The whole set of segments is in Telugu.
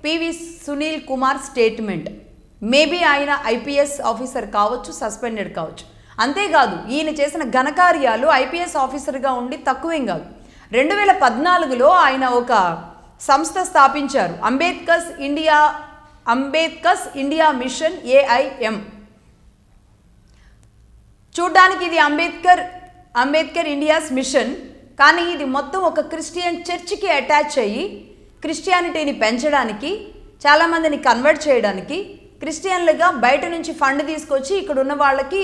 PV Sunil Kumar statement. Maybe ఆయన ఐపీఎస్ ఆఫీసర్ కావచ్చు, సస్పెండెడ్ కావచ్చు. అంతేకాదు ఈయన చేసిన ఘనకార్యాలు ఐపీఎస్ ఆఫీసర్గా ఉండి తక్కువేం కాదు. 2014లో ఆయన ఒక సంస్థ స్థాపించారు, అంబేద్కర్స్ ఇండియా మిషన్ AIM. చూడ్డానికి ఇది అంబేద్కర్ ఇండియాస్ మిషన్, కానీ ఇది మొత్తం ఒక క్రిస్టియన్ చర్చికి అటాచ్ అయ్యి క్రిస్టియానిటీని పెంచడానికి, చాలామందిని కన్వర్ట్ చేయడానికి, క్రిస్టియన్లుగా బయట నుంచి ఫండ్ తీసుకొచ్చి ఇక్కడ ఉన్న వాళ్ళకి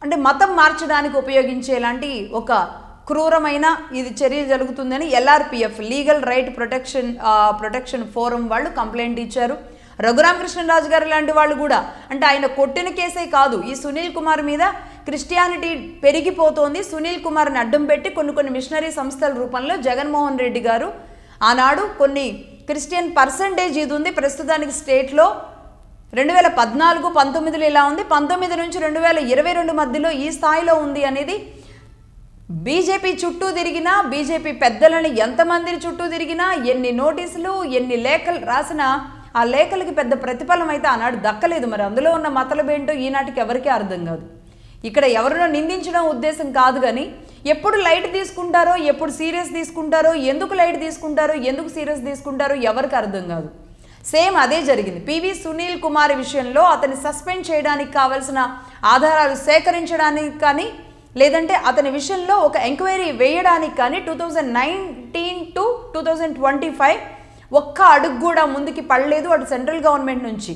అంటే మతం మార్చడానికి ఉపయోగించేలాంటి ఒక క్రూరమైన ఇది చర్య జరుగుతుందని LRPF legal right protection forum వాళ్ళు కంప్లైంట్ ఇచ్చారు. రఘురామకృష్ణరాజు గారు లాంటి వాళ్ళు కూడా, అంటే ఆయన కొట్టిన కేసే కాదు, ఈ సునీల్ కుమార్ మీద క్రిస్టియానిటీ పెరిగిపోతోంది, సునీల్ కుమార్ని అడ్డం పెట్టి కొన్ని మిషనరీ సంస్థల రూపంలో జగన్మోహన్ రెడ్డి గారు ఆనాడు కొన్ని క్రిస్టియన్ పర్సంటేజ్ ఇది ఉంది ప్రస్తుతానికి స్టేట్లో. 2014-19లో ఇలా ఉంది, 19 నుంచి 2022 మధ్యలో ఈ స్థాయిలో ఉంది అనేది బీజేపీ చుట్టూ తిరిగినా, బీజేపీ పెద్దలని ఎంతమందిని చుట్టూ తిరిగినా, ఎన్ని నోటీసులు ఎన్ని లేఖలు రాసినా ఆ లేఖలకి పెద్ద ప్రతిఫలం అయితే ఆనాడు దక్కలేదు. మరి అందులో ఉన్న మతలబేంటో ఈనాటికి ఎవరికీ అర్థం కాదు. ఇక్కడ ఎవరినో నిందించడం ఉద్దేశం కాదు, కానీ ఎప్పుడు లైట్ తీసుకుంటారో, ఎప్పుడు సీరియస్ తీసుకుంటారో, ఎందుకు లైట్ తీసుకుంటారో, ఎందుకు సీరియస్ తీసుకుంటారో ఎవరికి అర్థం కాదు. సేమ్ అదే జరిగింది పివి సునీల్ కుమార్ విషయంలో. అతన్ని సస్పెండ్ చేయడానికి కావలసిన ఆధారాలు సేకరించడానికి కానీ, లేదంటే అతని విషయంలో ఒక ఎంక్వైరీ వేయడానికి కానీ 2019 to 2025 ఒక్క అడుగు కూడా ముందుకి పడలేదు అటు సెంట్రల్ గవర్నమెంట్ నుంచి.